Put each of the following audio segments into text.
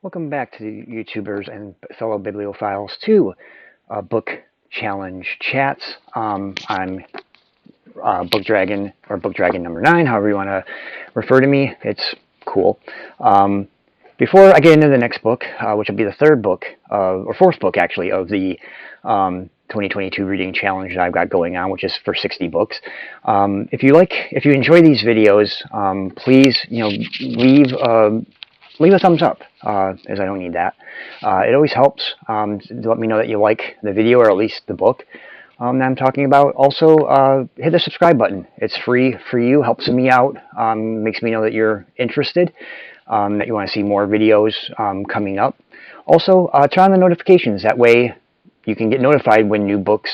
Welcome back to the YouTubers and fellow bibliophiles to Book Challenge Chats. I'm Book Dragon, or Book Dragon number 9, however you want to refer to me. It's cool. Before I get into the next book, which will be the third book, or fourth book actually, of the 2022 reading challenge that I've got going on, which is for 60 books. If you enjoy these videos, please, leave a thumbs up, as I don't need that. It always helps to let me know that you like the video, or at least the book that I'm talking about. Also, hit the subscribe button. It's free for you, helps me out, makes me know that you're interested, that you want to see more videos coming up. Also, turn on the notifications. That way you can get notified when new book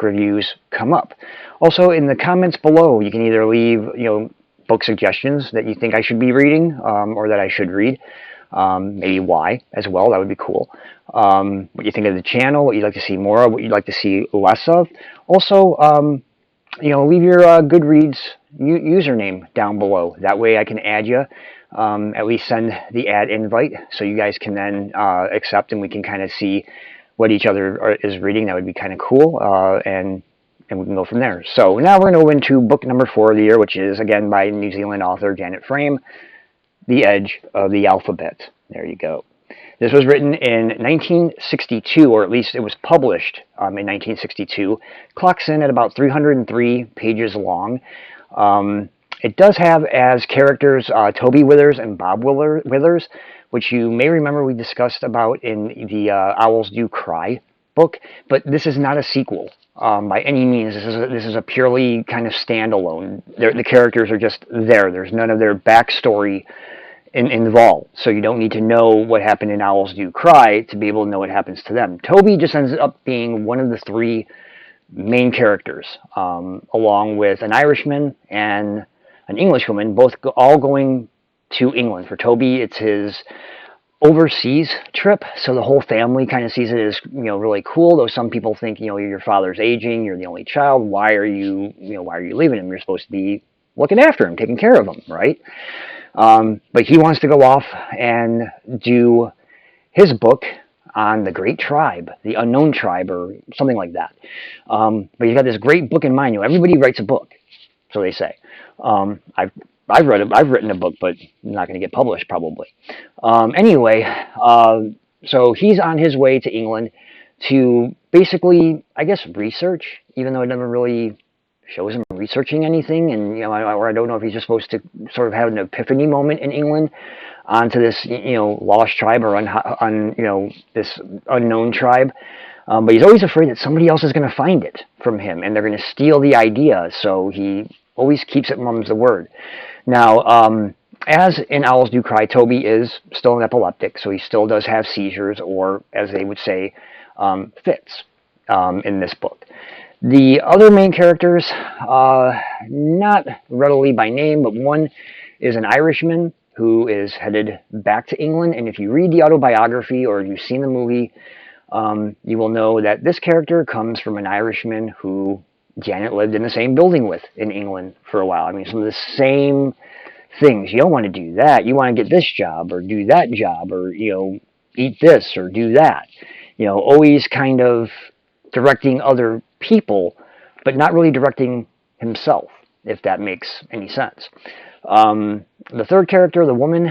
reviews come up. Also, in the comments below, you can either leave, book suggestions that you think I should be reading, or that I should read. Maybe why as well, that would be cool. What you think of the channel, what you'd like to see more of, what you'd like to see less of. Also, leave your Goodreads username down below. That way I can add you, at least send the ad invite, so you guys can then accept, and we can kind of see what each other is reading. That would be kind of cool, and we can go from there. So now we're going to go into book number 4 of the year, which is, again, by New Zealand author Janet Frame, The Edge of the Alphabet. There you go. This was written in 1962, or at least it was published in 1962. Clocks in at about 303 pages long. It does have as characters Toby Withers and Bob Withers, which you may remember we discussed about in the Owls Do Cry book, but this is not a sequel. By any means. This is a purely kind of standalone. The characters are just there. There's none of their backstory involved, so you don't need to know what happened in Owls Do Cry to be able to know what happens to them. Toby just ends up being one of the 3 main characters, along with an Irishman and an Englishwoman, all going to England. For Toby, it's his overseas trip, so the whole family kind of sees it as, really cool, though some people think, your father's aging, you're the only child, why are you leaving him? You're supposed to be looking after him, taking care of him, right? But he wants to go off and do his book on the Great Tribe, the Unknown Tribe, or something like that. But he's got this great book in mind. Everybody writes a book, so they say. I've written a book, but not going to get published probably. Anyway, so he's on his way to England to basically, I guess, research, even though it never really shows him researching anything. And or I don't know if he's just supposed to sort of have an epiphany moment in England onto this, lost tribe, or this unknown tribe. But he's always afraid that somebody else is going to find it from him, and they're going to steal the idea. So he always keeps it mum's the word. Now, as in Owls Do Cry, Toby is still an epileptic, so he still does have seizures, or as they would say, fits, in this book. The other main characters, not readily by name, but one is an Irishman who is headed back to England, and if you read the autobiography or you've seen the movie, you will know that this character comes from an Irishman who Janet lived in the same building with in England for a while. I mean, some of the same things. You don't want to do that. You want to get this job, or do that job, or, eat this, or do that. Always kind of directing other people, but not really directing himself, if that makes any sense. The third character, the woman,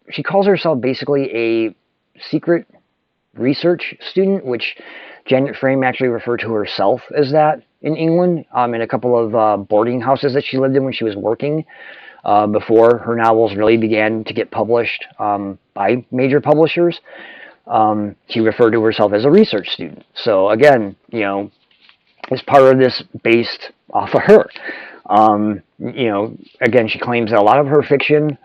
she calls herself basically a secret research student, which Janet Frame actually referred to herself as that in England, in a couple of boarding houses that she lived in when she was working, before her novels really began to get published by major publishers. She referred to herself as a research student. So again, is part of this based off of her. Again, she claims that a lot of her fiction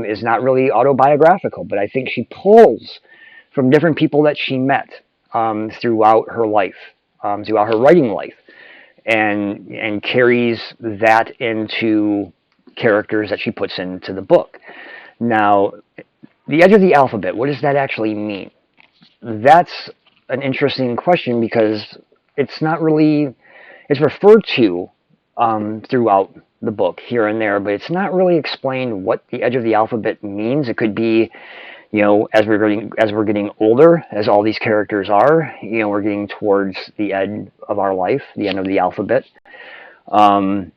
is not really autobiographical, but I think she pulls from different people that she met throughout her life, throughout her writing life, and carries that into characters that she puts into the book. Now, the Edge of the Alphabet, what does that actually mean? That's an interesting question, because it's not really, it's referred to throughout the book here and there, but it's not really explained what the Edge of the Alphabet means. It could be, as we're getting older, as all these characters are, we're getting towards the end of our life, the end of the alphabet. And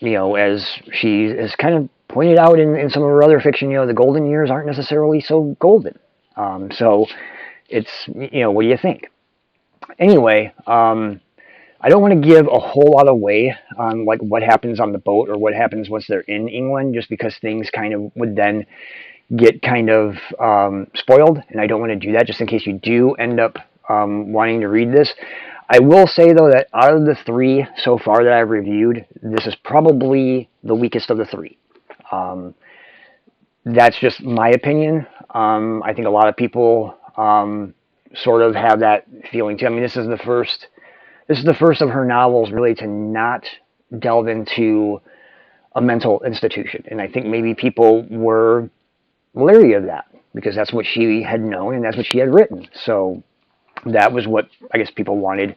as she has kind of pointed out in some of her other fiction, the golden years aren't necessarily so golden. So it's, what do you think? Anyway, I don't want to give a whole lot away on like what happens on the boat or what happens once they're in England, just because things kind of would then get kind of spoiled, and I don't want to do that just in case you do end up wanting to read this. I will say, though, that out of the 3 so far that I've reviewed, this is probably the weakest of the 3. That's just my opinion. I think a lot of people sort of have that feeling too. I mean, this is the first of her novels really to not delve into a mental institution, and I think maybe people were leery of that because that's what she had known and that's what she had written. So that was what I guess people wanted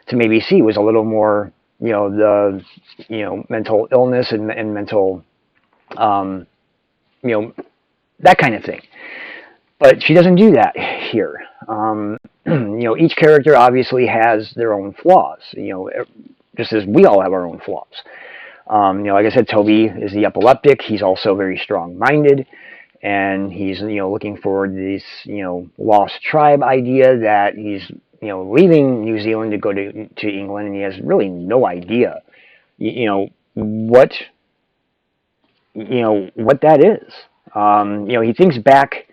to maybe see, was a little more, the mental illness and mental, that kind of thing. But she doesn't do that here. Each character obviously has their own flaws, just as we all have our own flaws. Like I said, Toby is the epileptic. He's also very strong-minded, and he's, looking for this, lost tribe idea that he's, leaving New Zealand to go to England, and he has really no idea, what that is. He thinks back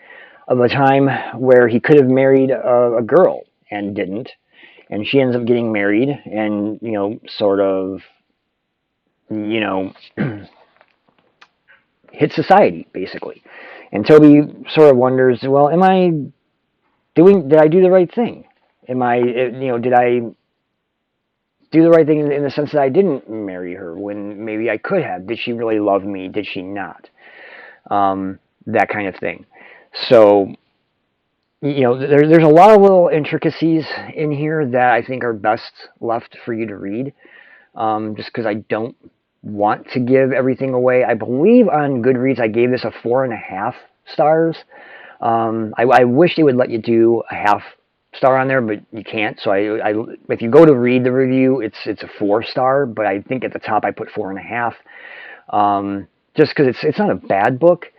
of a time where he could have married a girl and didn't, and she ends up getting married and, sort of, hit society, basically. And Toby sort of wonders, well, did I do the right thing? Did I do the right thing in the sense that I didn't marry her when maybe I could have? Did she really love me? Did she not? That kind of thing. So, there's a lot of little intricacies in here that I think are best left for you to read, just because I don't want to give everything away. I believe on Goodreads I gave this a 4.5 stars. I wish they would let you do a half star on there, but you can't. So if you go to read the review, it's a 4-star, but I think at the top I put 4.5. Just because it's not a bad book,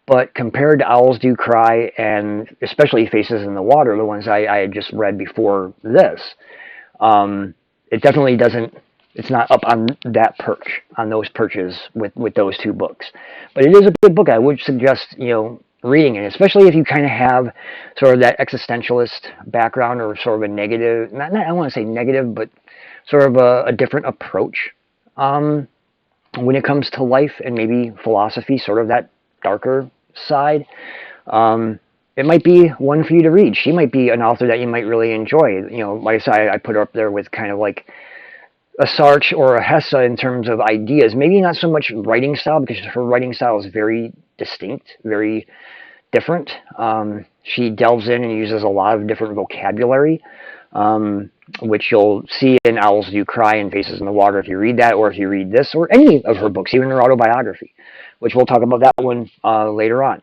but compared to Owls Do Cry and especially Faces in the Water, the ones I had just read before this, it definitely doesn't. It's not up on that perch, on those perches with those 2 books. But it is a good book. I would suggest, reading it, especially if you kind of have sort of that existentialist background or sort of a negative, I don't want to say negative, but sort of a different approach when it comes to life and maybe philosophy, sort of that darker side. It might be one for you to read. She might be an author that you might really enjoy. Like I said, I put her up there with kind of like a Sartre or a Hesse in terms of ideas. Maybe not so much writing style, because her writing style is very distinct, very different. She delves in and uses a lot of different vocabulary, which you'll see in Owls Do Cry and Faces in the Water if you read that, or if you read this, or any of her books, even her autobiography, which we'll talk about that one later on.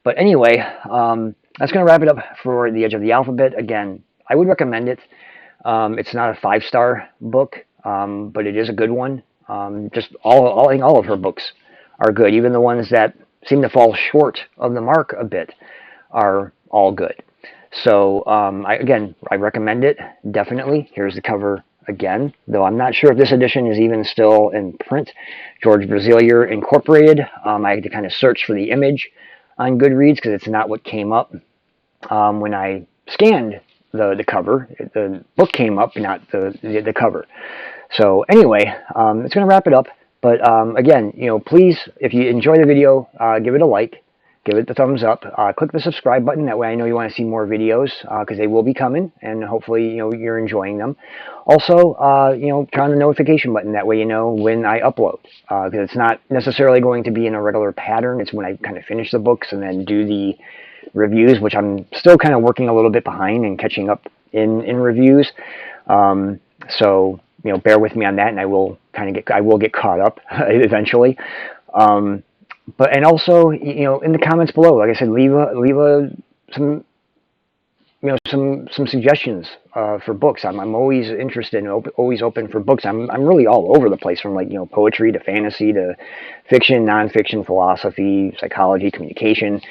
But anyway, that's going to wrap it up for The Edge of the Alphabet. Again, I would recommend it. It's not a 5-star book, but it is a good one. Just I think all of her books are good. Even the ones that seem to fall short of the mark a bit are all good. So, I recommend it, definitely. Here's the cover again, though I'm not sure if this edition is even still in print. George Brasilier Incorporated. I had to kind of search for the image on Goodreads because it's not what came up when I scanned the cover. The book came up, not the cover. So anyway, it's going to wrap it up. But again, please, if you enjoy the video, give it a like, give it the thumbs up, click the subscribe button. That way I know you want to see more videos, because they will be coming, and hopefully you're enjoying them. Also, turn on the notification button. That way you know when I upload, because it's not necessarily going to be in a regular pattern. It's when I kind of finish the books and then do the reviews, which I'm still kind of working a little bit behind and catching up in reviews. So bear with me on that, and I will get caught up eventually. But and also, in the comments below, like I said, leave a some some suggestions for books. I'm always interested and always open for books. I'm really all over the place, from like poetry to fantasy to fiction, nonfiction, philosophy, psychology, communication.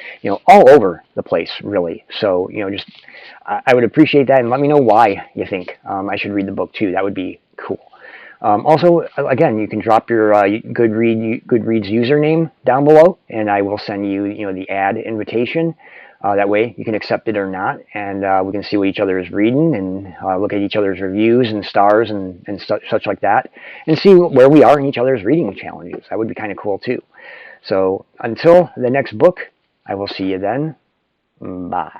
All over the place, really. So just I would appreciate that, and let me know why you think I should read the book too. That would be cool. Also, again, you can drop your Goodreads username down below, and I will send you the ad invitation. That way, you can accept it or not, and we can see what each other is reading, and look at each other's reviews and stars and such like that, and see where we are in each other's reading challenges. That would be kind of cool too. So until the next book, I will see you then. Bye.